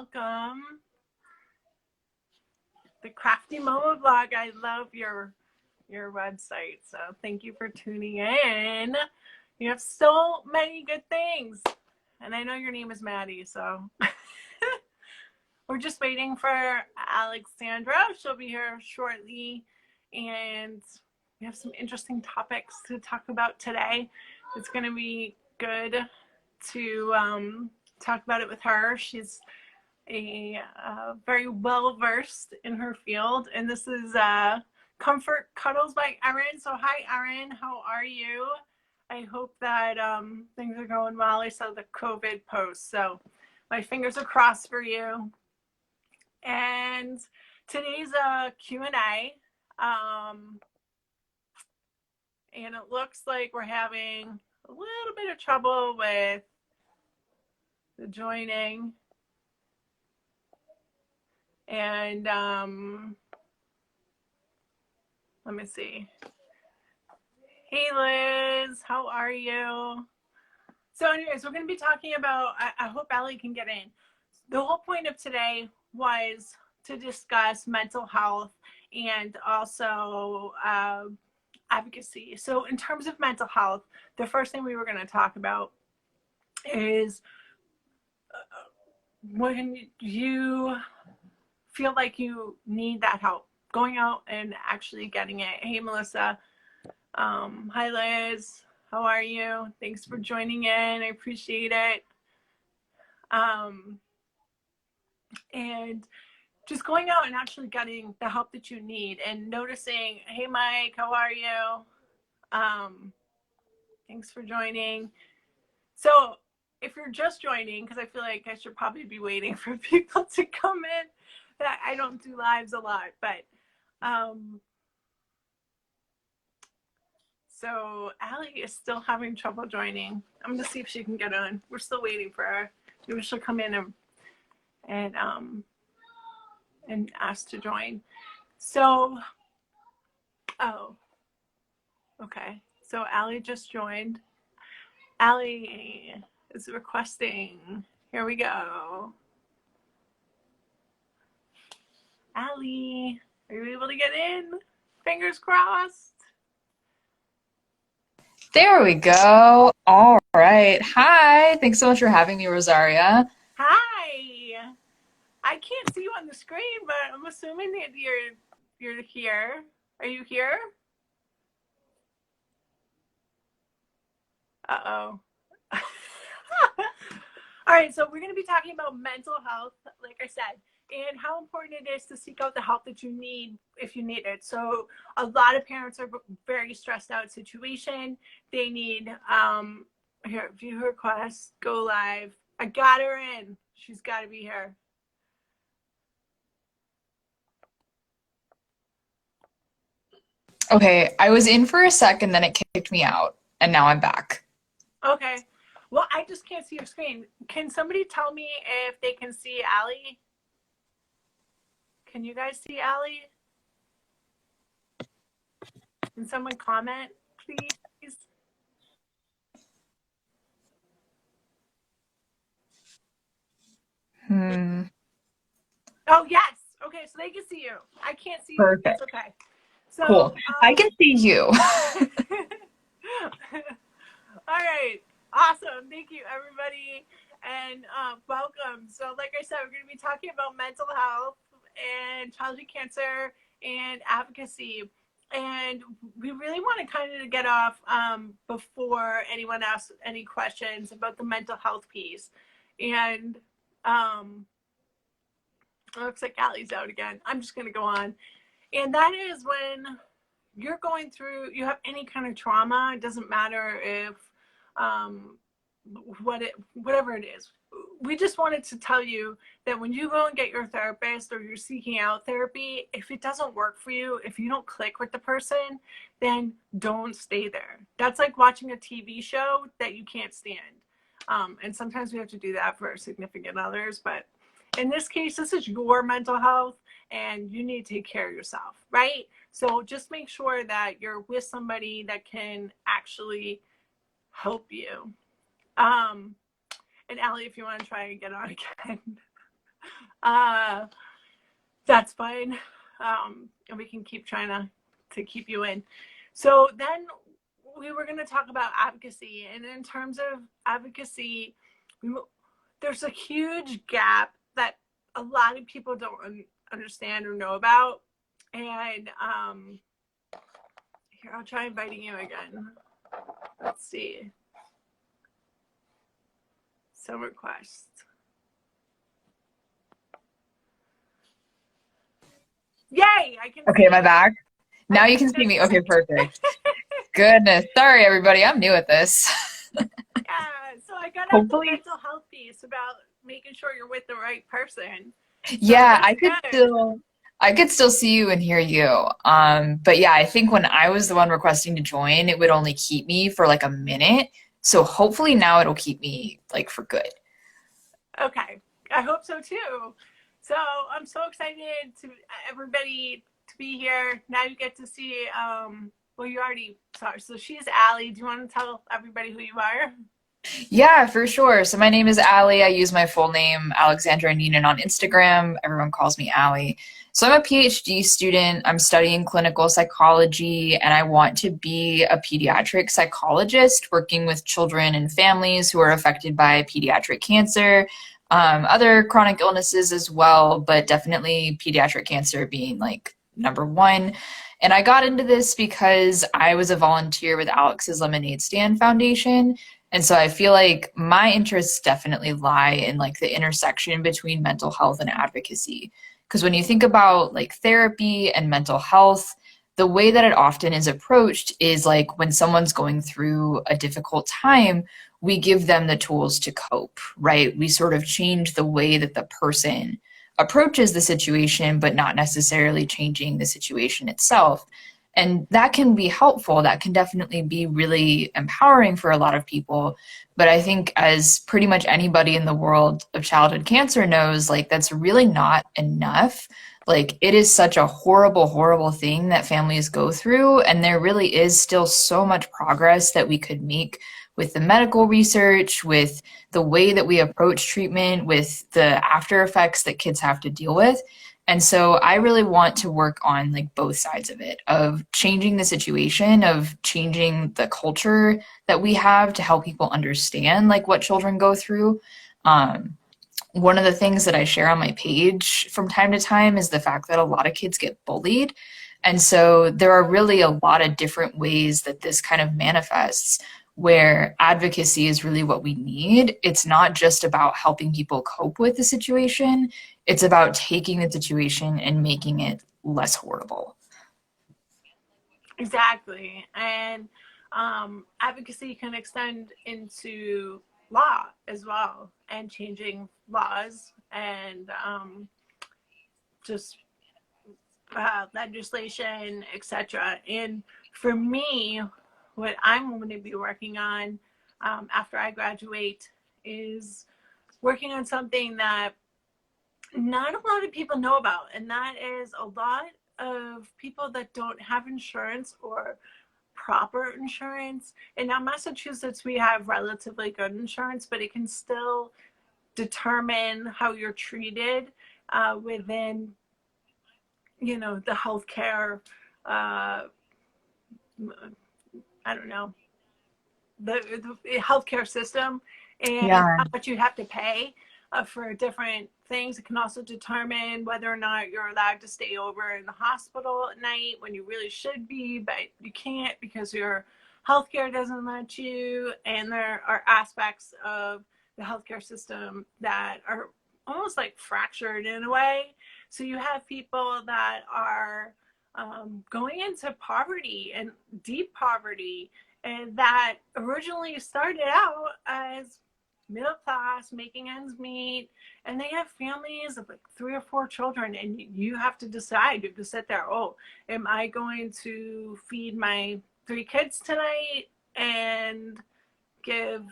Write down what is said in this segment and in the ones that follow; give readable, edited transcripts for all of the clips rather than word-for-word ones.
welcome. The Crafty Mama Vlog. I love your website, so thank you for tuning in. You have so many good things, and I know your name is Maddie, so we're just waiting for Alexandra. She'll be here shortly, and we have some interesting topics to talk about today. It's going to be good to talk about it with her. She's very well versed in her field, and this is Comfort Cuddles by Erin. So hi Erin, how are you? I hope that things are going well. I saw the COVID post, so my fingers are crossed for you. And today's a Q&A, and it looks like we're having a little bit of trouble with the joining. And let me see. Hey Liz, how are you? So anyways, we're going to be talking about, I hope Allie can get in. The whole point of today was to discuss mental health and also advocacy. So in terms of mental health, the first thing we were going to talk about is when you feel like you need that help, going out and actually getting it. Hey Melissa, hi Liz, how are you? Thanks for joining in, I appreciate it. And just going out and actually getting the help that you need and noticing, hey Mike, how are you? Thanks for joining. So if you're just joining, because I feel like I should probably be waiting for people to come in, I don't do lives a lot, but so Allie is still having trouble joining. I'm gonna see if she can get on. We're still waiting for her. Maybe she'll come in and ask to join. So, oh, okay. So Allie just joined. Allie is requesting. Here we go. Allie, are you able to get in? Fingers crossed. There we go. All right. Hi. Thanks so much for having me, Rosaria. Hi. I can't see you on the screen, but I'm assuming that you're here. Are you here? Uh-oh. All right, so we're going to be talking about mental health, like I said, and how important it is to seek out the help that you need if you need it. So a lot of parents are very stressed out situation. They need, here, view request, go live. I got her in. She's got to be here. Okay, I was in for a second, then it kicked me out, and now I'm back. Okay. Well, I just can't see your screen. Can somebody tell me if they can see Allie? Can you guys see Allie? Can someone comment, please? Oh, yes. Okay, so they can see you. I can't see you. Perfect. That's okay. So, Cool. I can see you. All right. Awesome. Thank you, everybody. And welcome. So, like I said, we're going to be talking about mental health and childhood cancer and advocacy. And we really want to kind of get off before anyone asks any questions about the mental health piece. And it looks like Allie's out again. I'm just going to go on. And that is when you're going through, you have any kind of trauma. It doesn't matter if, whatever it is. We just wanted to tell you that when you go and get your therapist or you're seeking out therapy, if it doesn't work for you, if you don't click with the person, then don't stay there. That's like watching a TV show that you can't stand. And sometimes we have to do that for our significant others, but in this case, this is your mental health and you need to take care of yourself, right? So just make sure that you're with somebody that can actually help you. And Allie, if you want to try and get on again. That's fine. And we can keep trying to keep you in. So then we were going to talk about advocacy. And in terms of advocacy, there's a huge gap that a lot of people don't understand or know about. And here, I'll try inviting you again. Let's see. Some requests. Yay! I can Okay, see am I you. back? Now you can see me. Okay, perfect. Goodness. Sorry, everybody. I'm new at this. Yeah, so I got out the Hopefully. mental health piece about making sure you're with the right person. So Yeah, that's good. I could still see you and hear you. But yeah, I think when I was the one requesting to join, it would only keep me for like a minute. So hopefully now it'll keep me like for good. Okay, I hope so too. So I'm so excited to everybody to be here. Now you get to see. Well, you already saw her. So she's Allie. Do you want to tell everybody who you are? Yeah, for sure. So my name is Allie. I use my full name, Alexandra Neenan, on Instagram. Everyone calls me Allie. So I'm a PhD student. I'm studying clinical psychology, and I want to be a pediatric psychologist working with children and families who are affected by pediatric cancer, other chronic illnesses as well, but definitely pediatric cancer being like number one. And I got into this because I was a volunteer with Alex's Lemonade Stand Foundation. And so I feel like my interests definitely lie in like the intersection between mental health and advocacy. Because when you think about like therapy and mental health, the way that it often is approached is like when someone's going through a difficult time, we give them the tools to cope, right? We sort of change the way that the person approaches the situation, but not necessarily changing the situation itself. And that can be helpful. That can definitely be really empowering for a lot of people. But I think, as pretty much anybody in the world of childhood cancer knows, like that's really not enough. Like it is such a horrible, horrible thing that families go through. And there really is still so much progress that we could make with the medical research, with the way that we approach treatment, with the after effects that kids have to deal with. And so I really want to work on like both sides of it, of changing the situation, of changing the culture that we have to help people understand like what children go through. Um, One of the things that I share on my page from time to time is the fact that a lot of kids get bullied. And so there are really a lot of different ways that this kind of manifests, where advocacy is really what we need. It's not just about helping people cope with the situation, it's about taking the situation and making it less horrible. Exactly. And advocacy can extend into law as well, and changing laws and just legislation, etc. And for me, what I'm going to be working on after I graduate is working on something that not a lot of people know about, and that is a lot of people that don't have insurance or proper insurance. And now Massachusetts, we have relatively good insurance, but it can still determine how you're treated within, the healthcare. Uh, I don't know, the healthcare system, and Yeah. how much you have to pay for different things. It can also determine whether or not you're allowed to stay over in the hospital at night when you really should be, but you can't because your healthcare doesn't let you. And there are aspects of the healthcare system that are almost like fractured in a way. So you have people that are going into poverty and deep poverty, and that originally started out as middle class, making ends meet, and they have families of like 3 or 4 children, and you have to decide. You have to sit there. Oh, am I going to feed my 3 kids tonight and give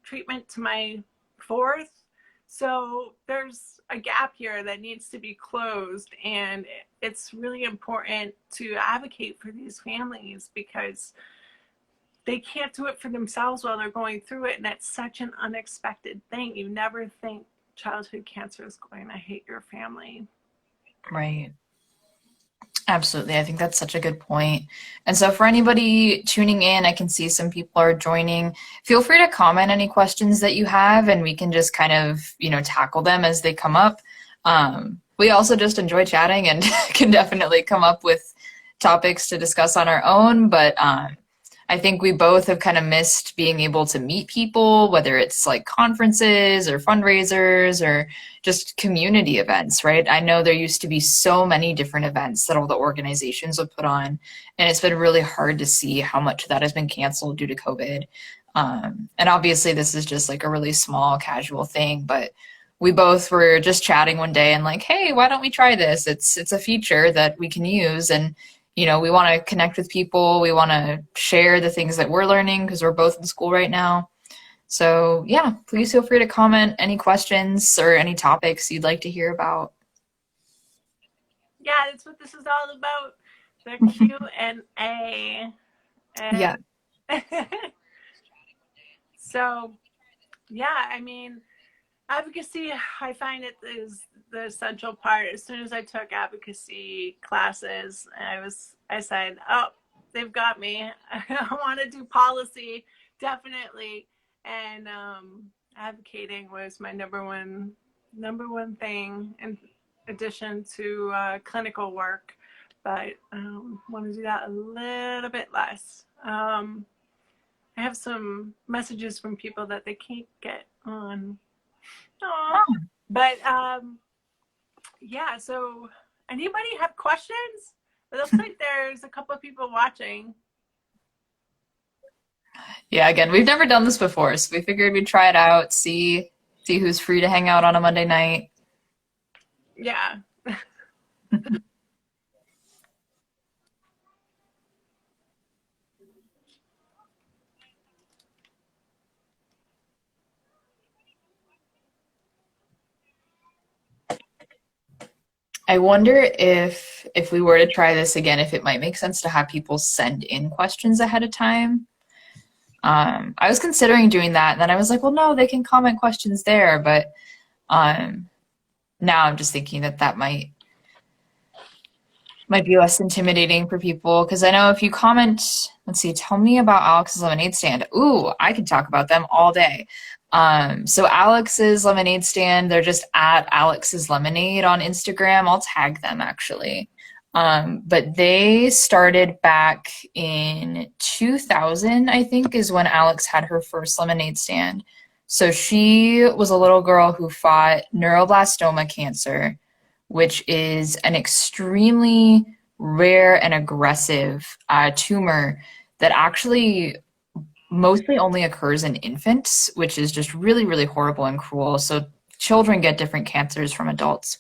treatment to my fourth? So there's a gap here that needs to be closed, and it's really important to advocate for these families because they can't do it for themselves while they're going through it. And that's such an unexpected thing. You never think childhood cancer is going. I hate your family. Right. Absolutely. I think that's such a good point. And so for anybody tuning in, I can see some people are joining. Feel free to comment any questions that you have and we can just kind of, tackle them as they come up. We also just enjoy chatting and can definitely come up with topics to discuss on our own, but I think we both have kind of missed being able to meet people, whether it's like conferences or fundraisers or just community events, right? I know there used to be so many different events that all the organizations would put on, and it's been really hard to see how much of that has been canceled due to COVID. And obviously, this is just like a really small, casual thing, but we both were just chatting one day and like, hey, why don't we try this? It's a feature that we can use, and we want to connect with people. We want to share the things that we're learning because we're both in school right now. So yeah, please feel free to comment any questions or any topics you'd like to hear about. Yeah, that's what this is all about. The Q&A. Yeah. So, yeah, I mean, advocacy, I find it is the essential part. As soon as I took advocacy classes, I said, oh, they've got me. I want to do policy, definitely. And advocating was my number one thing in addition to clinical work. But want to do that a little bit less. I have some messages from people that they can't get on. Aww. But yeah, so anybody have questions? It looks like there's a couple of people watching. Yeah, again, we've never done this before, so we figured we'd try it out, see who's free to hang out on a Monday night. Yeah. I wonder if we were to try this again, if it might make sense to have people send in questions ahead of time. I was considering doing that, and then I was like, well, no, they can comment questions there, but now I'm just thinking that might be less intimidating for people, because I know if you comment, let's see, tell me about Alex's lemonade stand. Ooh, I can talk about them all day. So Alex's lemonade stand, they're just at Alex's Lemonade on Instagram. I'll tag them actually. But they started back in 2000, I think, is when Alex had her first lemonade stand. So she was a little girl who fought neuroblastoma cancer, which is an extremely rare and aggressive tumor that actually mostly only occurs in infants, which is just really, really horrible and cruel. So children get different cancers from adults.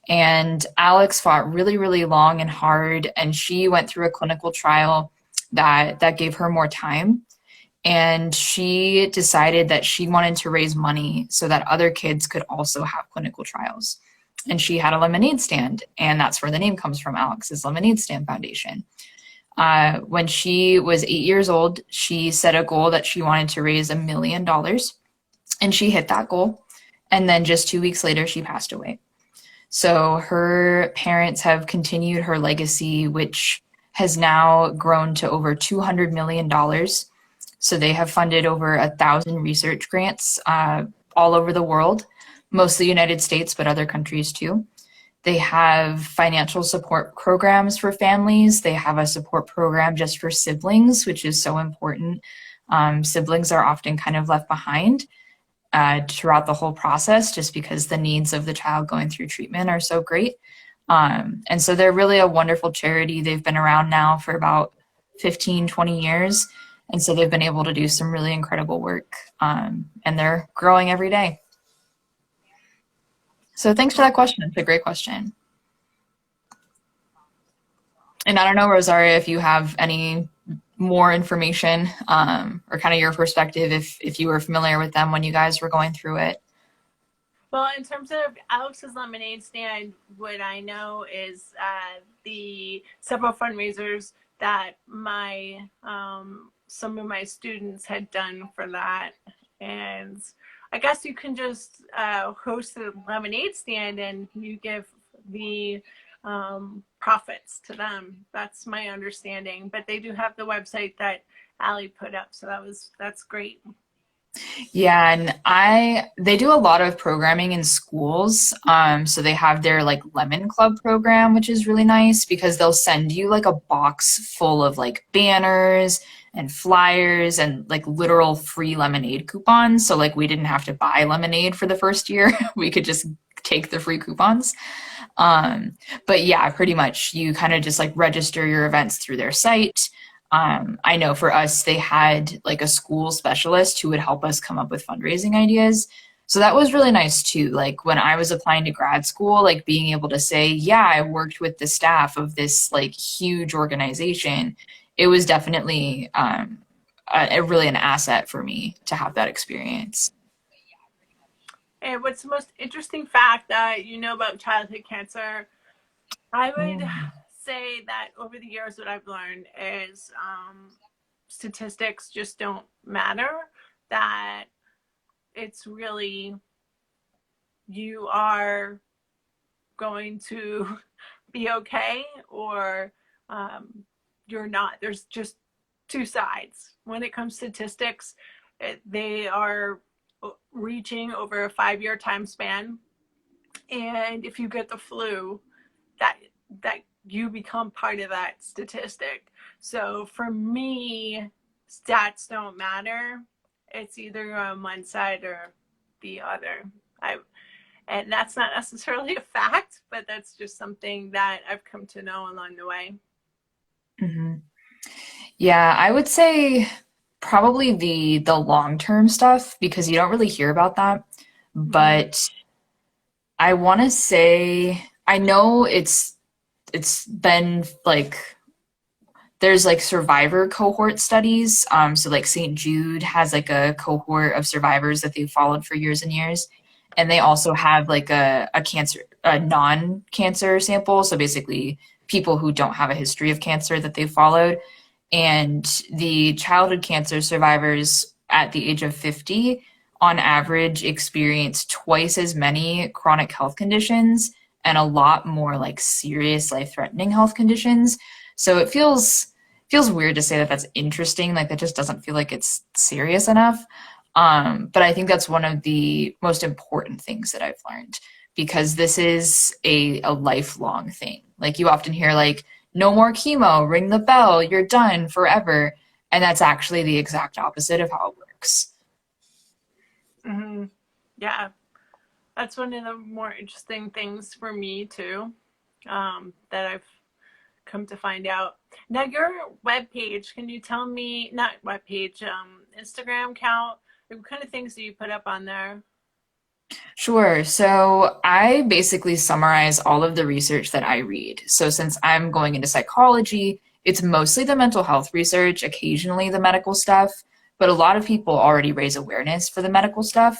And Alex fought really, really long and hard, and she went through a clinical trial that gave her more time. And she decided that she wanted to raise money so that other kids could also have clinical trials. And she had a lemonade stand, and that's where the name comes from, Alex's Lemonade Stand Foundation. When she was 8 years old, she set a goal that she wanted to raise $1 million, and she hit that goal. And then just 2 weeks later, she passed away. So her parents have continued her legacy, which has now grown to over $200 million. So they have funded over 1,000 research grants all over the world, mostly the United States, but other countries too. They have financial support programs for families. They have a support program just for siblings, which is so important. Siblings are often kind of left behind throughout the whole process just because the needs of the child going through treatment are so great. And so they're really a wonderful charity. They've been around now for about 15, 20 years. And so they've been able to do some really incredible work. And they're growing every day. So thanks for that question. It's a great question. And I don't know, Rosaria, if you have any more information or kind of your perspective, if you were familiar with them when you guys were going through it. Well, in terms of Alex's Lemonade Stand, what I know is the several fundraisers that some of my students had done for that. And I guess you can just host a lemonade stand and you give the profits to them. That's my understanding. But they do have the website that Allie put up, so that's great. Yeah, and they do a lot of programming in schools. So they have their like Lemon Club program, which is really nice because they'll send you like a box full of like banners and flyers and like literal free lemonade coupons. So like we didn't have to buy lemonade for the first year. We could just take the free coupons. Um, but yeah, pretty much you kind of just like register your events through their site. I know for us, they had like a school specialist who would help us come up with fundraising ideas. So that was really nice too. Like when I was applying to grad school, like being able to say, yeah, I worked with the staff of this like huge organization. It was definitely really an asset for me to have that experience. And what's the most interesting fact that you know about childhood cancer? I would say that over the years, what I've learned is statistics just don't matter. That it's really, you are going to be okay or you're not. There's just two sides. When it comes to statistics, they are reaching over a 5-year time span. And if you get the flu, that that you become part of that statistic. So for me, stats don't matter. It's either on one side or the other. And that's not necessarily a fact, but that's just something that I've come to know along the way. Hmm. Yeah, I would say probably the long-term stuff because you don't really hear about that. Mm-hmm. But I want to say I know it's been like there's like survivor cohort studies. So like St. Jude has like a cohort of survivors that they've followed for years and years. And they also have like a non-cancer sample. So basically people who don't have a history of cancer that they've followed. And the childhood cancer survivors at the age of 50 on average experience twice as many chronic health conditions and a lot more like serious life-threatening health conditions. So it feels weird to say that that's interesting. Like that just doesn't feel like it's serious enough. But I think that's one of the most important things that I've learned because this is a lifelong thing. Like you often hear like, no more chemo, ring the bell, you're done forever. And that's actually the exact opposite of how it works. Mm-hmm. Yeah, that's one of the more interesting things for me too, that I've come to find out. Now, your webpage, can you tell me, not webpage, Instagram account, what kind of things do you put up on there? Sure. So I basically summarize all of the research that I read. So since I'm going into psychology, it's mostly the mental health research, occasionally the medical stuff, but a lot of people already raise awareness for the medical stuff.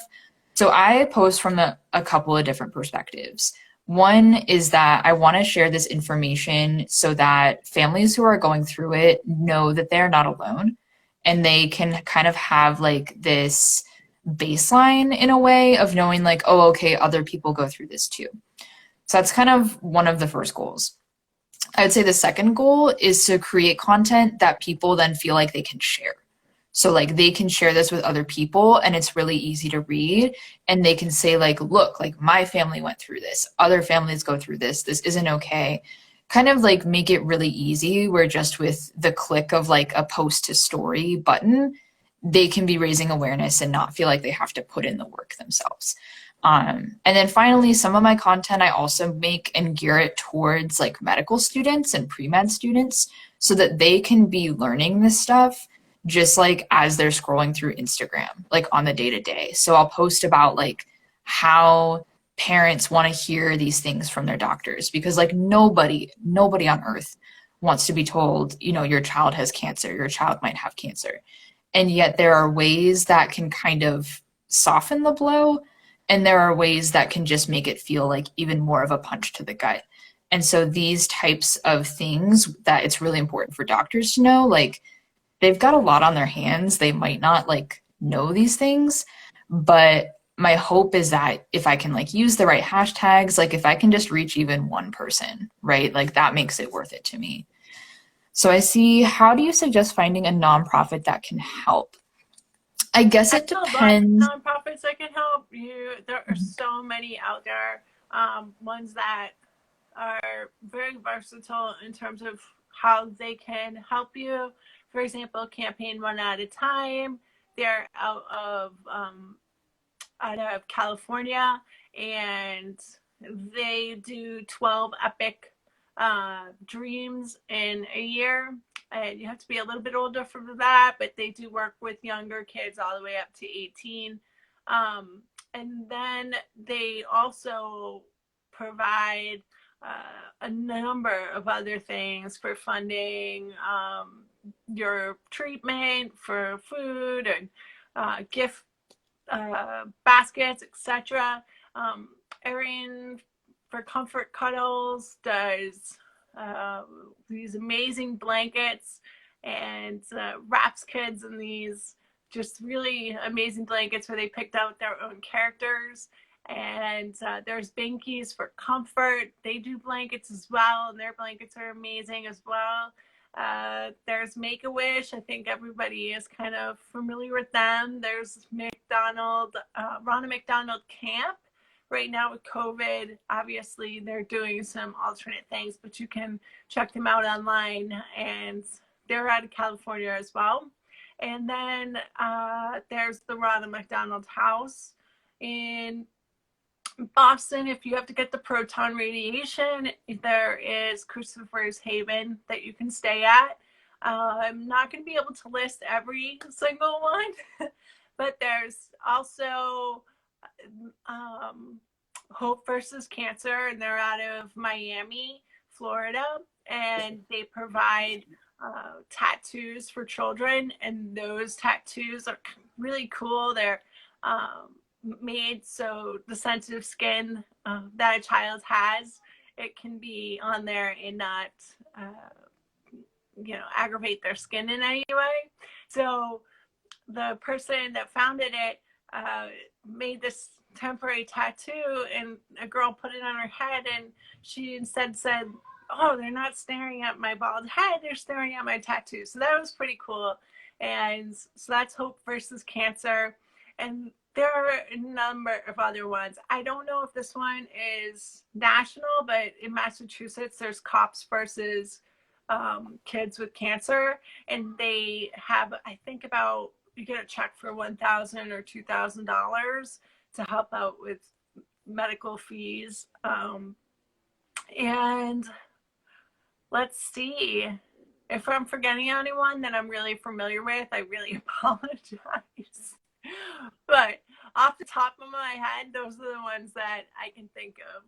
So I post from a couple of different perspectives. One is that I want to share this information so that families who are going through it know that they're not alone and they can kind of have like this baseline in a way of knowing like, oh, okay, other people go through this too. So that's kind of one of the first goals. I would say the second goal is to create content that people then feel like they can share. So like they can share this with other people and it's really easy to read and they can say like, look, like my family went through this, other families go through this, this isn't okay. Kind of like make it really easy where just with the click of like a post to story button, they can be raising awareness and not feel like they have to put in the work themselves. And then finally, some of my content I also make and gear it towards like medical students and pre-med students so that they can be learning this stuff just like as they're scrolling through Instagram, like on the day to day. So I'll post about like how parents want to hear these things from their doctors because like nobody on earth wants to be told, you know, your child has cancer, your child might have cancer. And yet there are ways that can kind of soften the blow and there are ways that can just make it feel like even more of a punch to the gut. And so these types of things that it's really important for doctors to know, like they've got a lot on their hands. They might not like know these things, but my hope is that if I can like use the right hashtags, like if I can just reach even one person, right? Like that makes it worth it to me. So I see, how do you suggest finding a nonprofit that can help? I guess I it know lots of depends. nonprofits that can help you. There are so many out there. Ones that are very versatile in terms of how they can help you. For example, Campaign One at a Time. They're out of California, and they do 12 epic dreams in a year. And you have to be a little bit older for that, but they do work with younger kids all the way up to 18. And then they also provide a number of other things for funding your treatment, for food, and gift baskets, etc. Erin for Comfort Cuddles does these amazing blankets and wraps kids in these just really amazing blankets where they picked out their own characters. And there's Binkies for Comfort. They do blankets as well, and their blankets are amazing as well. There's Make-A-Wish. I think everybody is kind of familiar with them. There's Ronald McDonald Camp. Right now with COVID, obviously they're doing some alternate things, but you can check them out online, and they're out of California as well. And then there's the Ronald McDonald House in Boston. If you have to get the proton radiation, there is Christopher's Haven that you can stay at. I'm not going to be able to list every single one, but there's also Hope versus Cancer, and they're out of Miami, Florida, and they provide tattoos for children, and those tattoos are really cool. They're made so the sensitive skin that a child has, it can be on there and not aggravate their skin in any way. So the person that founded it made this temporary tattoo, and a girl put it on her head, and she instead said, oh, they're not staring at my bald head, they're staring at my tattoo. So that was pretty cool. And so that's Hope versus Cancer. And there are a number of other ones. I don't know if this one is national, but in Massachusetts, there's Cops versus Kids with Cancer. And they have, I think, about, you get a check for $1,000 or $2,000 to help out with medical fees. And let's see. If I'm forgetting anyone that I'm really familiar with, I really apologize. But off the top of my head, those are the ones that I can think of.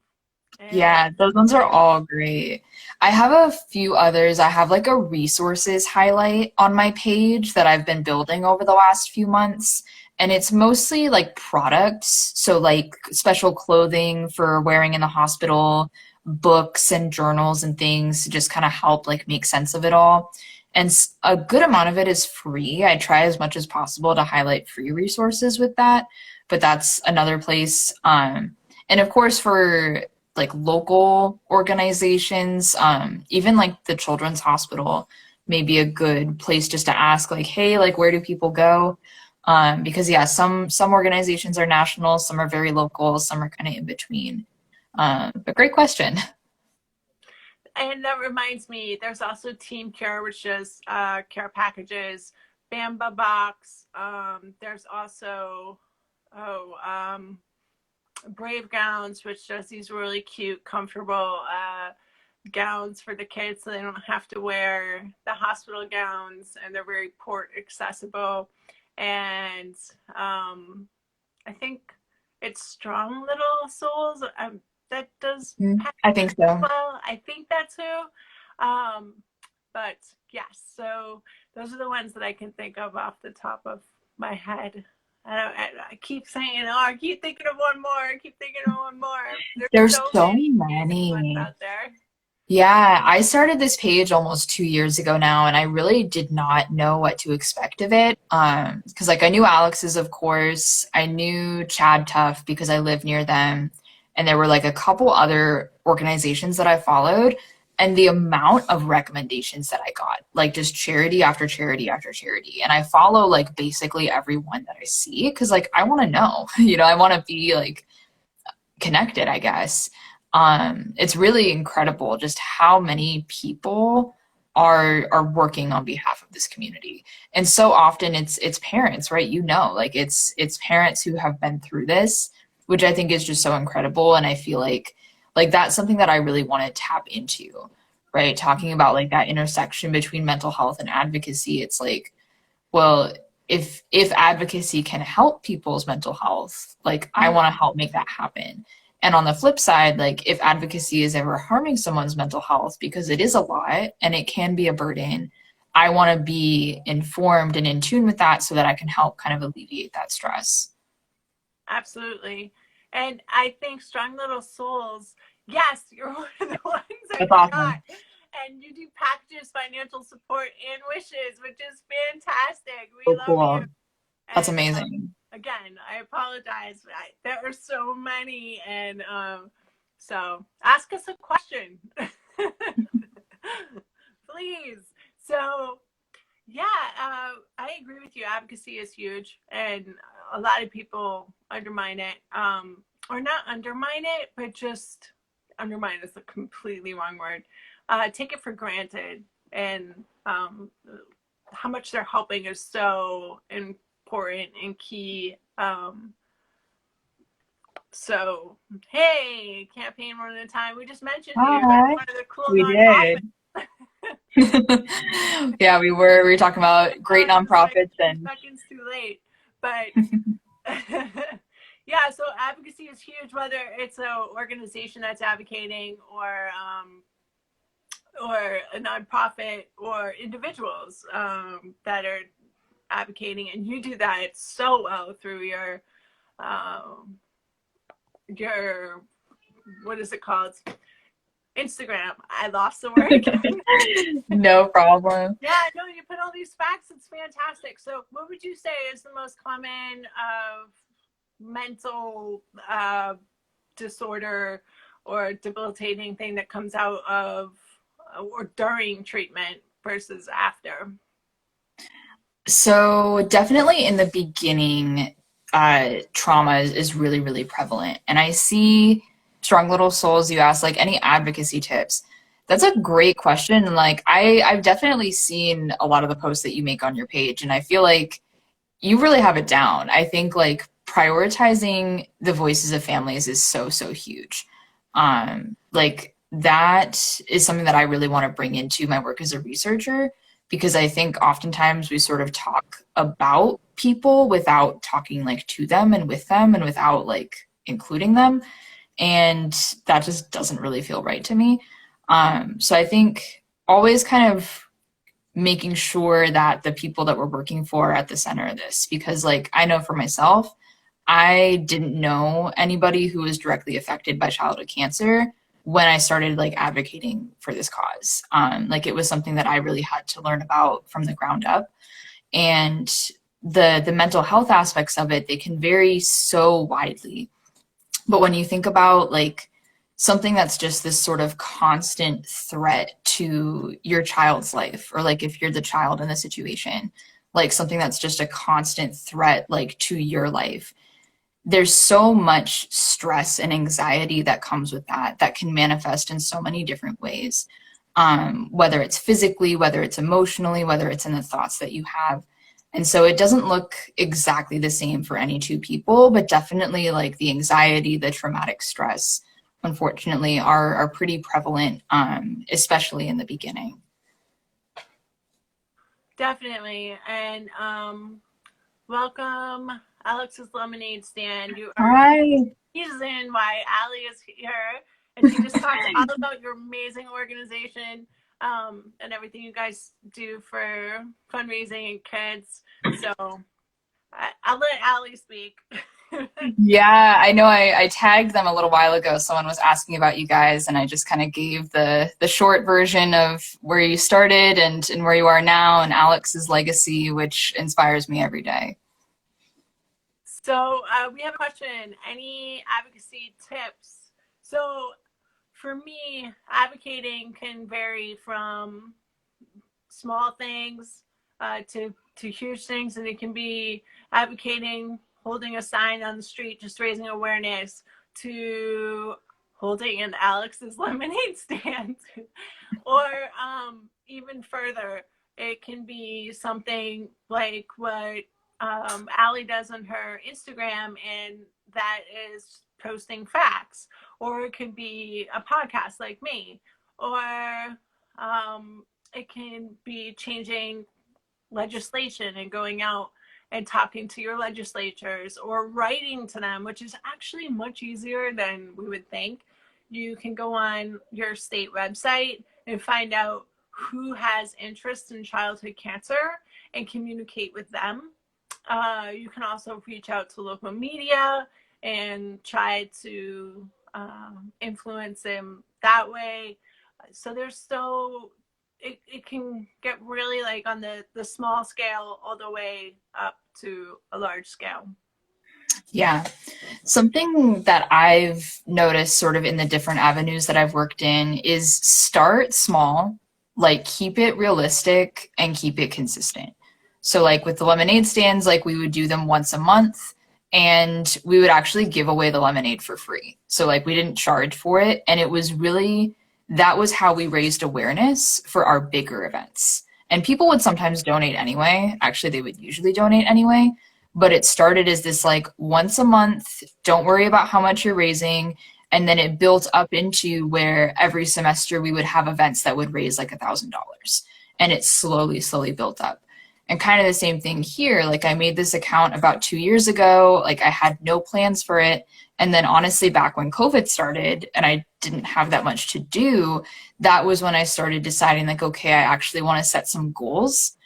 And Yeah, those ones are all great. I have a few others. I have like a resources highlight on my page that I've been building over the last few months. And it's mostly like products. So like special clothing for wearing in the hospital, books and journals and things to just kind of help like make sense of it all. And a good amount of it is free. I try as much as possible to highlight free resources with that, but that's another place. And of course, for like local organizations, even like the Children's Hospital may be a good place just to ask, like, hey, like, where do people go? Because yeah, some organizations are national, some are very local, some are kind of in between. But great question. and that reminds me, there's also Team Care, which is care packages, Bamba Box. There's also Brave Gowns, which does these really cute, comfortable gowns for the kids, so they don't have to wear the hospital gowns, and they're very port accessible. And I think it's Strong Little Souls that does I think so. well. I think that's who. But yes, so those are the ones that I can think of off the top of my head. I keep saying, oh, I keep thinking of one more. I keep thinking of one more. There's There's so so many amazing ones many. out there. Yeah, I started this page almost 2 years ago now, and I really did not know what to expect of it. Because like I knew Alex's, of course, I knew Chad Tough because I live near them, and there were like a couple other organizations that I followed, and the amount of recommendations that I got, like just charity after charity after charity, and I follow like basically everyone that I see because like I want to know, I want to be like connected, I guess. It's really incredible just how many people are working on behalf of this community. And so often it's parents, right? Like it's parents who have been through this, which I think is just so incredible. And I feel like that's something that I really want to tap into, right? Talking about like that intersection between mental health and advocacy. It's like, well, if advocacy can help people's mental health, like I want to help make that happen. And on the flip side, like if advocacy is ever harming someone's mental health, because it is a lot and it can be a burden, I want to be informed and in tune with that so that I can help kind of alleviate that stress. Absolutely. And I think Strong Little Souls, yes, you're one of the ones I That's forgot. awesome. And you do packages, financial support, and wishes, which is fantastic. We So love you. cool. That's And amazing. again, I apologize. There are so many. And so ask us a question. Please. So, yeah, I agree with you. Advocacy is huge, and a lot of people undermine it, or not undermine it, but just undermine is a completely wrong word. Take it for granted, and how much they're helping is so important and key. So, hey, campaign one at a time. We just mentioned you. Hi. One of the cool We nonprofits. did. Yeah, we were talking about great Just like nonprofits 2 and seconds too late. But yeah, so advocacy is huge, whether it's an organization that's advocating or a nonprofit or individuals that are advocating, and you do that so well through um, your what is it called? Instagram. I lost the word again. no problem. Yeah, no, you put all these facts. It's fantastic. So, what would you say is the most common mental disorder or debilitating thing that comes out of or during treatment versus after? So definitely in the beginning, trauma is really, really prevalent. And I see Strong Little Souls, you asked like any advocacy tips. That's a great question. And like I've definitely seen a lot of the posts that you make on your page, and I feel like you really have it down. I think like prioritizing the voices of families is so, so huge. Like that is something that I really want to bring into my work as a researcher because I think oftentimes we sort of talk about people without talking like to them and with them and without like including them. And that just doesn't really feel right to me. So I think always kind of making sure that the people that we're working for are at the center of this because like I know for myself I didn't know anybody who was directly affected by childhood cancer when I started like advocating for this cause. Like it was something that I really had to learn about from the ground up, and the mental health aspects of it they can vary so widely. But when you think about like something that's just this sort of constant threat to your child's life, or like if you're the child in the situation, like something that's just a constant threat like to your life, there's so much stress and anxiety that comes with that that can manifest in so many different ways, whether it's physically, whether it's emotionally, whether it's in the thoughts that you have. And so it doesn't look exactly the same for any two people, but definitely like the anxiety, the traumatic stress, unfortunately, are pretty prevalent, especially in the beginning. Definitely. And welcome, Alex's Lemonade Stand. You are Hi. reason why Allie is here. And she just talked all about your amazing organization and everything you guys do for fundraising and kids. So I'll let Allie speak. Yeah, I know I tagged them a little while ago. Someone was asking about you guys, and I just kind of gave the short version of where you started and where you are now and Alex's legacy, which inspires me every day. So we have a question. Any advocacy tips? So for me, advocating can vary from small things to huge things, and it can be advocating, holding a sign on the street, just raising awareness, to holding an Alex's lemonade stand, or even further, it can be something like what Allie does on her Instagram, and that is posting facts, or it could be a podcast like me, or it can be changing legislation and going out and talking to your legislatures or writing to them, which is actually much easier than we would think. You can go on your state website and find out who has interest in childhood cancer and communicate with them. You can also reach out to local media and try to influence them that way. So it can get really like on the small scale all the way up to a large scale. Yeah. Something that I've noticed sort of in the different avenues that I've worked in is start small, like keep it realistic and keep it consistent. So like with the lemonade stands, like we would do them once a month and we would actually give away the lemonade for free. So like we didn't charge for it and it was really that was how we raised awareness for our bigger events. And people would sometimes donate anyway. Actually, they would usually donate anyway, but it started as this like once a month, don't worry about how much you're raising. And then it built up into where every semester we would have events that would raise like $1,000. And it slowly built up. And kind of the same thing here. Like I made this account about 2 years ago. Like I had no plans for it. And then honestly, back when COVID started and I didn't have that much to do, that was when I started deciding like, okay, I actually want to set some goals.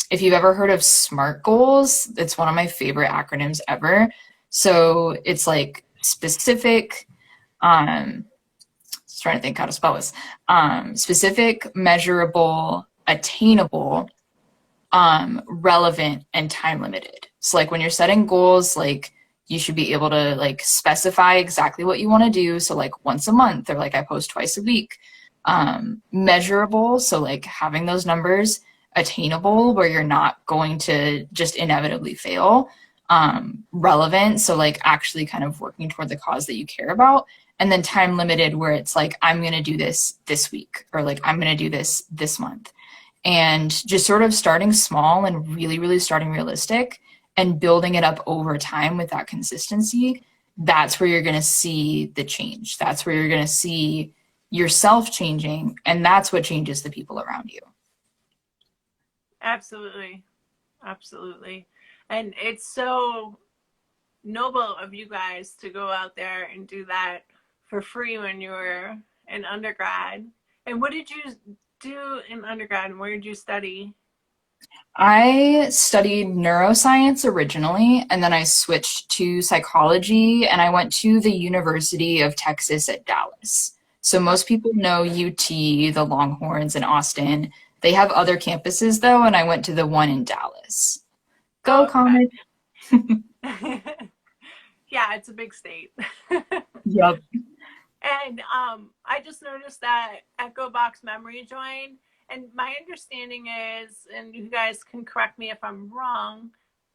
If you've ever heard of SMART goals, it's one of my favorite acronyms ever. So it's like specific, just trying to think how to spell this, specific, measurable, attainable, relevant, and time limited. So like when you're setting goals, like you should be able to like specify exactly what you want to do. So like once a month, or like I post twice a week. Measurable, so like having those numbers. Attainable, where you're not going to just inevitably fail. Relevant, so like actually kind of working toward the cause that you care about. And then time limited, where it's like I'm going to do this week, or like I'm going to do this month. And just sort of starting small and really starting realistic and building it up over time with that consistency. That's where you're going to see the change. That's where you're going to see yourself changing, and that's what changes the people around you. Absolutely. Absolutely. And it's so noble of you guys to go out there and do that for free when you were an undergrad. And what did you do in undergrad, and where did you study? I studied neuroscience originally, and then I switched to psychology, and I went to the University of Texas at Dallas. So most people know UT, the Longhorns in Austin. They have other campuses though, and I went to the one in Dallas. Go Oh, Comets! okay. Yeah, it's a big state. Yep. And I just noticed that Echo Box Memory joined. And my understanding is, and you guys can correct me if I'm wrong,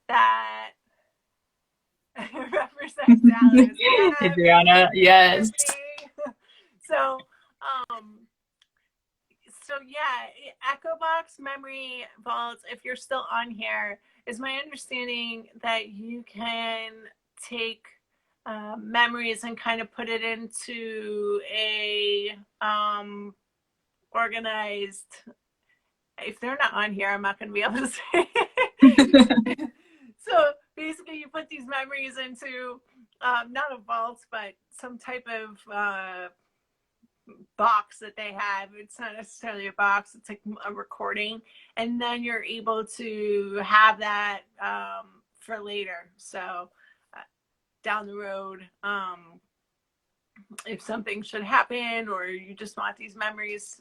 that represents Dallas. Yeah, Adriana, yes. so, um, so yeah, Echo Box Memory Vaults, if you're still on here, is my understanding that you can take memories and kind of put it into a organized. If they're not on here, I'm not going to be able to say it. So basically, you put these memories into not a vault, but some type of box that they have. It's not necessarily a box, it's like a recording. And then you're able to have that for later. So down the road, if something should happen, or you just want these memories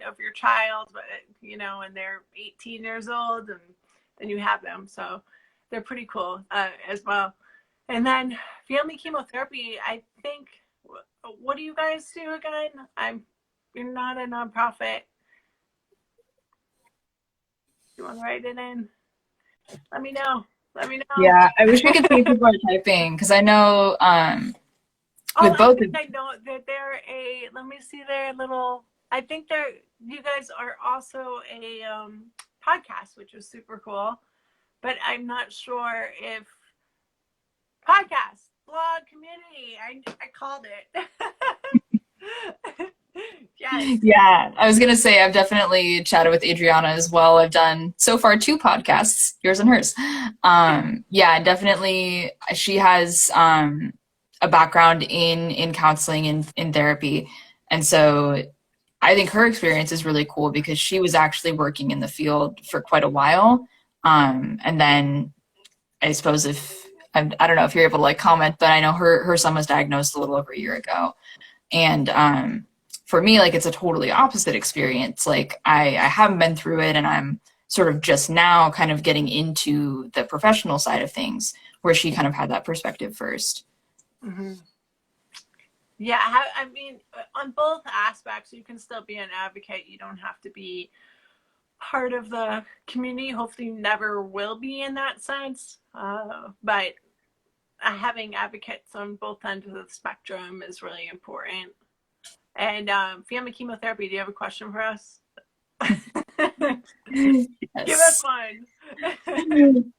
of your child, but and they're 18 years old, and then you have them. So they're pretty cool as well. And then family chemotherapy, I think, what do you guys do again? You're not a nonprofit. You want to write it in? Let me know. Yeah, I wish we could see if people are typing, because I know with both I know that they're let me see their little, I think you guys are also a podcast, which was super cool, but I'm not sure if podcast, blog, community, I called it. Yes. Yeah, I was gonna say I've definitely chatted with Adriana as well. I've done so far 2 podcasts, yours and hers. Yeah, definitely she has a background in counseling and in therapy. And so I think her experience is really cool because she was actually working in the field for quite a while. And then I suppose I don't know if you're able to like comment, but I know her son was diagnosed a little over a year ago. And for me, like, it's a totally opposite experience. Like I haven't been through it, and I'm sort of just now kind of getting into the professional side of things, where she kind of had that perspective first. Mm-hmm. Yeah, I mean, on both aspects, you can still be an advocate. You don't have to be part of the community. Hopefully, you never will be in that sense. But having advocates on both ends of the spectrum is really important. And family chemotherapy, do you have a question for us? Yes. Give us one.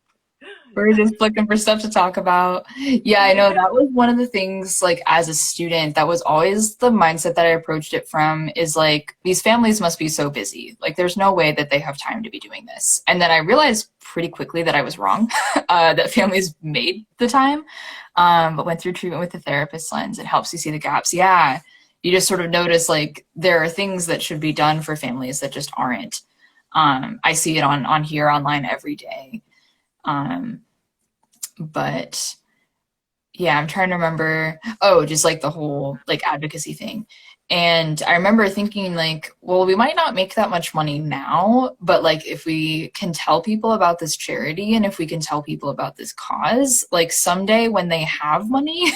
We're just looking for stuff to talk about. Yeah, I know that was one of the things, like, as a student, that was always the mindset that I approached it from, is like, these families must be so busy. Like, there's no way that they have time to be doing this. And then I realized pretty quickly that I was wrong, that families made the time, but went through treatment with the therapist lens. It helps you see the gaps. Yeah, you just sort of notice, like, there are things that should be done for families that just aren't. I see it on here online every day. But yeah, I'm trying to remember, just like the whole like advocacy thing. And I remember thinking like, well, we might not make that much money now, but like if we can tell people about this charity, and if we can tell people about this cause, like someday when they have money,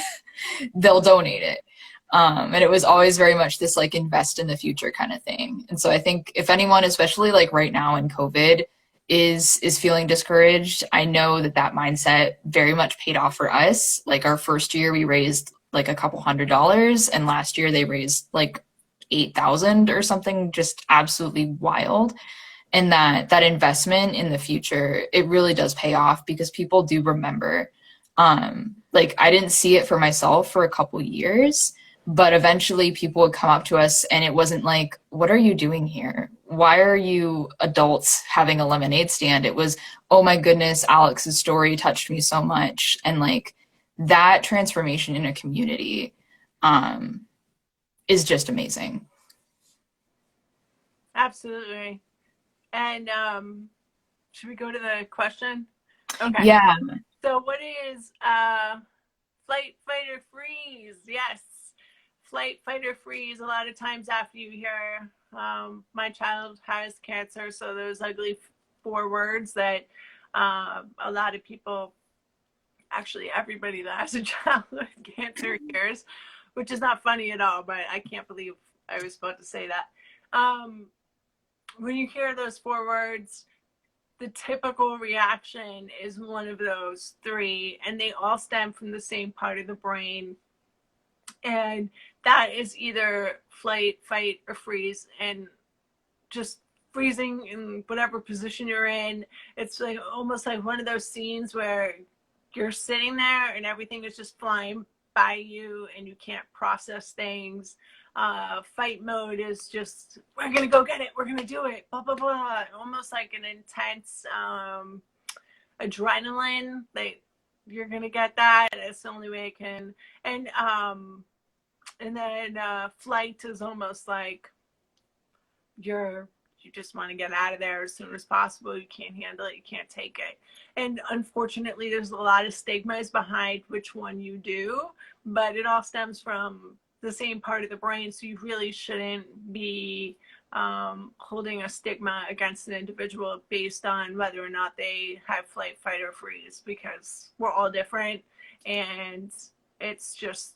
they'll donate it. And it was always very much this like invest in the future kind of thing. And so I think if anyone, especially like right now in COVID, is feeling discouraged, I know that mindset very much paid off for us. Like our first year we raised like a couple $100, and last year they raised like 8,000 or something, just absolutely wild. And that investment in the future, it really does pay off, because people do remember. Like I didn't see it for myself for a couple years, but eventually people would come up to us, and it wasn't like, what are you doing here? Why are you adults having a lemonade stand? It was, oh my goodness, Alex's story touched me so much. And like that transformation in a community is just amazing. Absolutely. And should we go to the question? Okay. Yeah. So what is flight, fight, or freeze? Yes. Flight, fight, or freeze. A lot of times after you hear my child has cancer, so those ugly 4 words that a lot of people, actually everybody that has a child with cancer hears, which is not funny at all, but I can't believe I was about to say that. When you hear those 4 words, the typical reaction is one of those 3, and they all stem from the same part of the brain. And that is either flight, fight, or freeze. And just freezing in whatever position you're in, it's like almost like one of those scenes where you're sitting there and everything is just flying by you and you can't process things. Fight mode is just, we're gonna go get it, we're gonna do it, blah blah blah, almost like an intense adrenaline. Like you're gonna get that, it's the only way it can. And then flight is almost like you're you just want to get out of there as soon as possible. You can't handle it. You can't take it. And unfortunately, there's a lot of stigmas behind which one you do, but it all stems from the same part of the brain. So you really shouldn't be holding a stigma against an individual based on whether or not they have flight, fight, or freeze, because we're all different. And it's just,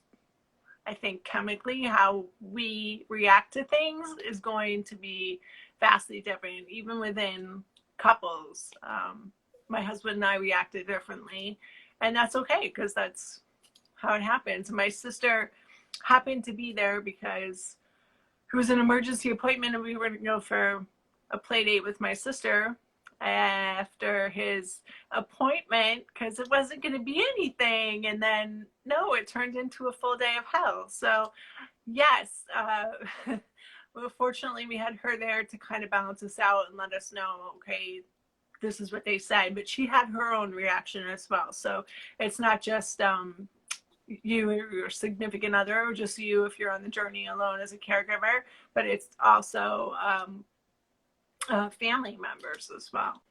I think chemically how we react to things is going to be vastly different, even within couples. My husband and I reacted differently, and that's okay, because that's how it happens. My sister happened to be there because it was an emergency appointment, and we were going to go for a play date with my sister after his appointment, because it wasn't going to be anything. And then, no, it turned into a full day of hell. So, yes, well, fortunately, we had her there to kind of balance us out and let us know, okay, this is what they said. But she had her own reaction as well. So it's not just you or your significant other, or just you if you're on the journey alone as a caregiver, but it's also family members as well.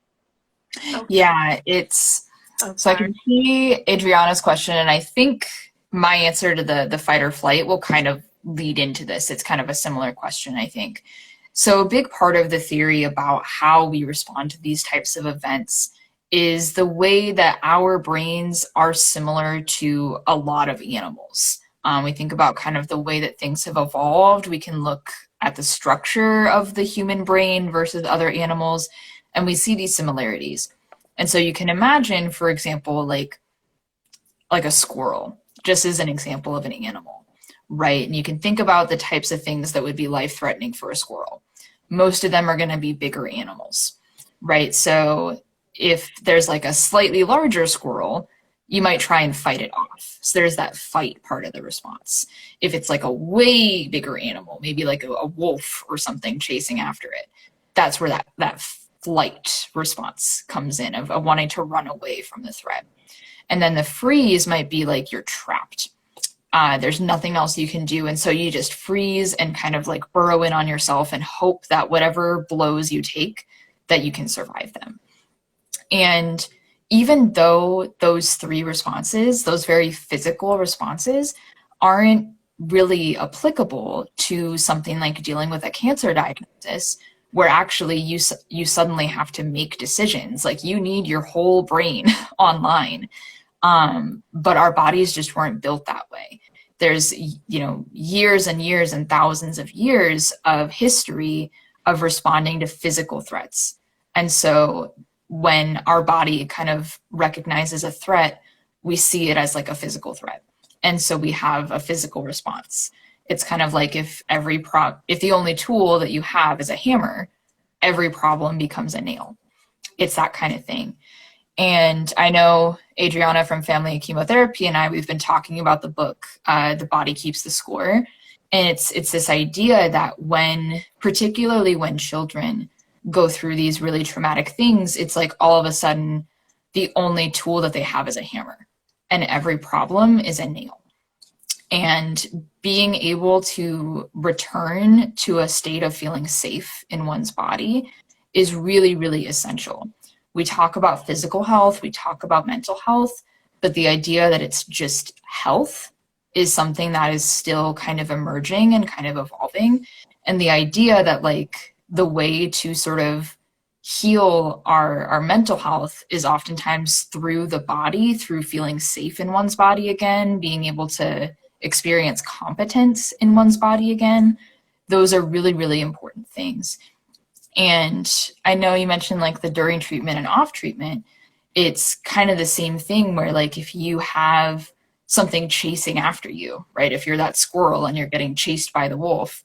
Okay. Yeah, it's so I can see Adriana's question, and I think my answer to the fight or flight will kind of lead into this. It's kind of a similar question, I think. So a big part of the theory about how we respond to these types of events is the way that our brains are similar to a lot of animals. We think about kind of the way that things have evolved. We can look at the structure of the human brain versus other animals, and we see these similarities. And so you can imagine, for example, like a squirrel, just as an example of an animal, right? And you can think about the types of things that would be life-threatening for a squirrel. Most of them are going to be bigger animals, right? So if there's like a slightly larger squirrel, you might try and fight it off. So there's that fight part of the response. If it's like a way bigger animal, maybe like a wolf or something chasing after it, that's where that flight response comes in, of wanting to run away from the threat. And then the freeze might be like you're trapped. There's nothing else you can do. And so you just freeze and kind of like burrow in on yourself and hope that whatever blows you take, that you can survive them. And even though those three responses, those very physical responses, aren't really applicable to something like dealing with a cancer diagnosis, where actually you suddenly have to make decisions, like you need your whole brain online. But our bodies just weren't built that way. There's, years and years and thousands of years of history of responding to physical threats. And so when our body kind of recognizes a threat, we see it as like a physical threat. And so we have a physical response. It's kind of like if the only tool that you have is a hammer, every problem becomes a nail. It's that kind of thing. And I know Adriana from Family and Chemotherapy and we've been talking about the book, The Body Keeps the Score. And it's this idea that particularly when children go through these really traumatic things, it's like all of a sudden the only tool that they have is a hammer, and every problem is a nail. And being able to return to a state of feeling safe in one's body is really, really essential. We talk about physical health, we talk about mental health, but the idea that it's just health is something that is still kind of emerging and kind of evolving. And the idea that like the way to sort of heal our mental health is oftentimes through the body, through feeling safe in one's body again, being able to experience competence in one's body again. Those are really, really important things. And I know you mentioned like the during treatment and off treatment, it's kind of the same thing where like if you have something chasing after you, right? If you're that squirrel and you're getting chased by the wolf,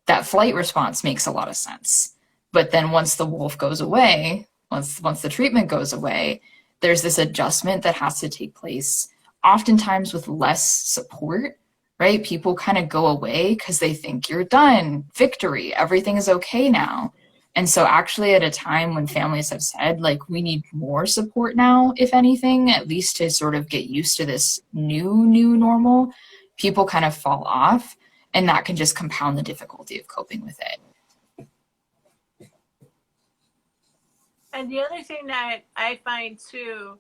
that flight response makes a lot of sense. But then once the wolf goes away, once the treatment goes away, there's this adjustment that has to take place, oftentimes with less support, right? People kind of go away because they think you're done, victory, everything is okay now. And so actually at a time when families have said, like, we need more support now, if anything, at least to sort of get used to this new normal, people kind of fall off, and that can just compound the difficulty of coping with it. And the other thing that I find too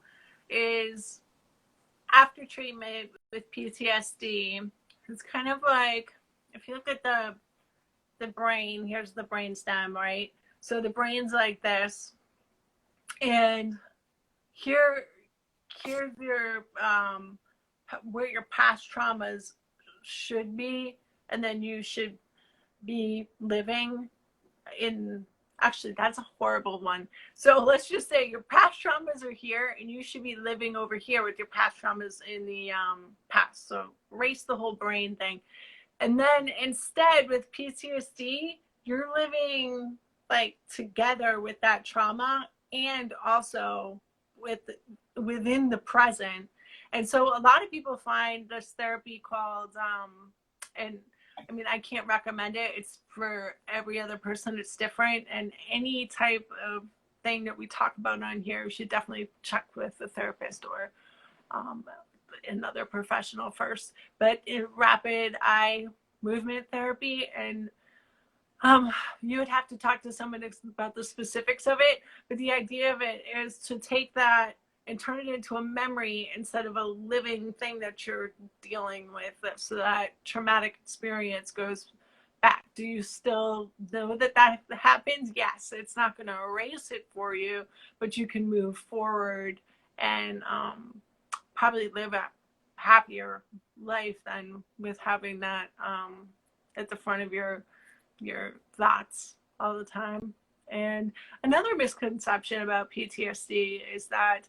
is after treatment with PTSD, it's kind of like if you look at the brain, here's the brain stem, right? So the brain's like this, and here here's your where your past traumas should be, and then you should be living in, actually that's a horrible one. So let's just say your past traumas are here and you should be living over here with your past traumas in the past. So erase the whole brain thing. And then instead with PTSD, you're living like together with that trauma and also with within the present. And so a lot of people find this therapy called and I mean, I can't recommend it. It's for every other person. It's different. And any type of thing that we talk about on here, we should definitely check with a therapist or another professional first. But in rapid eye movement therapy, and you would have to talk to someone about the specifics of it. But the idea of it is to take that and turn it into a memory instead of a living thing that you're dealing with, so that traumatic experience goes back. Do you still know that that happens? Yes, it's not going to erase it for you, but you can move forward and probably live a happier life than with having that at the front of your thoughts all the time. And another misconception about PTSD is that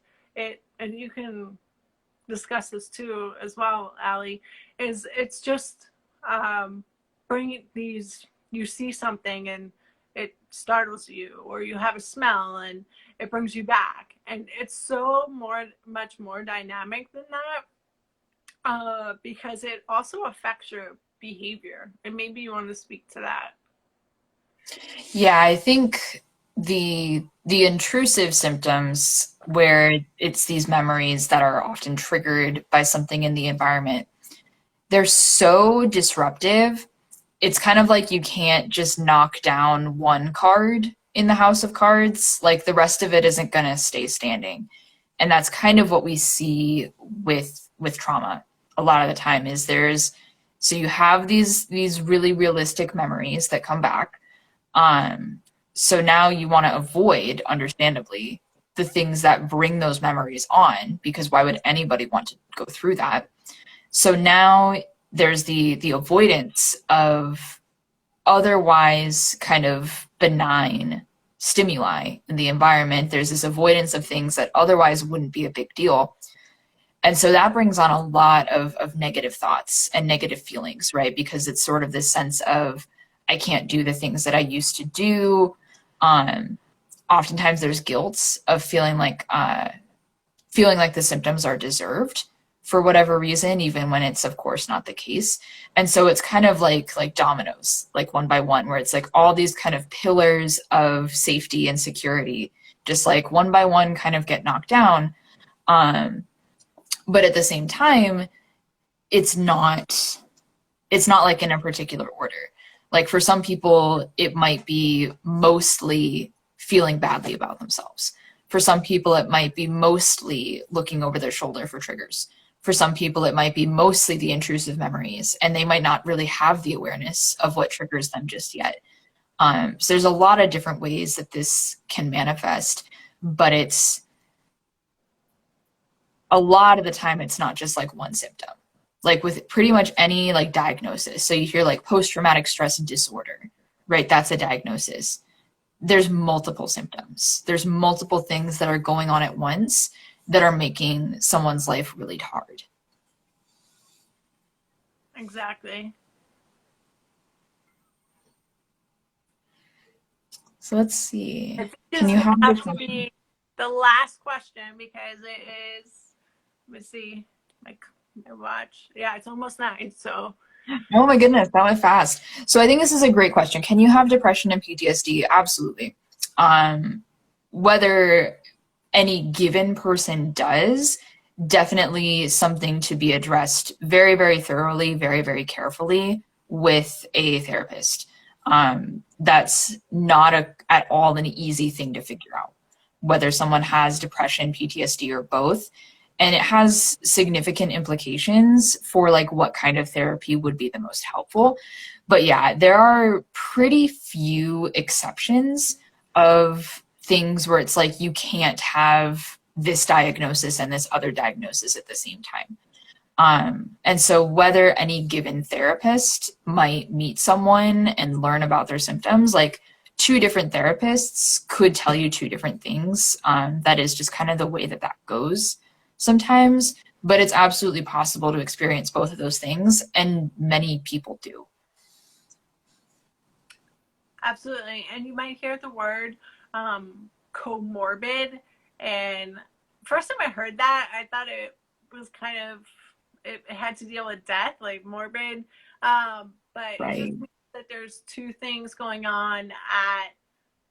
and you can discuss this too as well, Allie, is it's just bringing these, you see something and it startles you, or you have a smell and it brings you back. And it's so much more dynamic than that, because it also affects your behavior. And maybe you want to speak to that. Yeah, I think the intrusive symptoms, where it's these memories that are often triggered by something in the environment, they're so disruptive. It's kind of like you can't just knock down one card in the house of cards, like the rest of it isn't going to stay standing. And that's kind of what we see with trauma a lot of the time. Is so you have these really realistic memories that come back. So now you want to avoid, understandably, the things that bring those memories on, because why would anybody want to go through that? So now there's the avoidance of otherwise kind of benign stimuli in the environment. There's this avoidance of things that otherwise wouldn't be a big deal. And so that brings on a lot of negative thoughts and negative feelings, right? Because it's sort of this sense of, I can't do the things that I used to do. Oftentimes there's guilt of feeling like the symptoms are deserved for whatever reason, even when it's of course not the case. And so it's kind of like dominoes, like one by one, where it's like all these kind of pillars of safety and security, just like one by one kind of get knocked down. But at the same time, it's not like in a particular order. Like for some people, it might be mostly feeling badly about themselves. For some people, it might be mostly looking over their shoulder for triggers. For some people, it might be mostly the intrusive memories, and they might not really have the awareness of what triggers them just yet. So there's a lot of different ways that this can manifest, but it's a lot of the time, it's not just like one symptom. Like with pretty much any like diagnosis. So you hear like post-traumatic stress disorder, right? That's a diagnosis. There's multiple symptoms. There's multiple things that are going on at once that are making someone's life really hard. Exactly. So let's see. Can you have to be the last question, because it is, let me see, my watch. Yeah, it's almost 9. So. Oh my goodness, that went fast. So I think this is a great question. Can you have depression and PTSD? Absolutely. Whether any given person does, definitely something to be addressed very, very thoroughly, very, very carefully with a therapist. That's not at all an easy thing to figure out. whether someone has depression, PTSD, or both. And it has significant implications for like what kind of therapy would be the most helpful. But yeah, there are pretty few exceptions of things where it's like you can't have this diagnosis and this other diagnosis at the same time. And so whether any given therapist might meet someone and learn about their symptoms, like two different therapists could tell you two different things. That is just kind of the way that that goes sometimes, but it's absolutely possible to experience both of those things, and many people do. Absolutely. And you might hear the word comorbid. And first time I heard that, I thought it was kind of, it had to deal with death, like morbid. But it just Right. means that there's two things going on at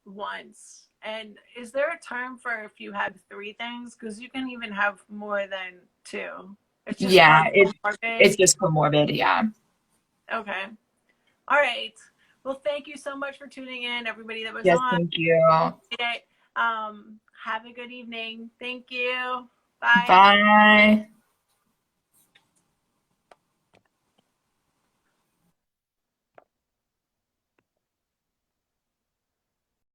once. And is there a term for if you have three things? Because you can even have more than two. It's just Yeah, called it's comorbid. just comorbid. Yeah. Okay. All right. Well, thank you so much for tuning in, everybody that was Yes, on. thank you. Have a good evening. Thank you. Bye. Bye.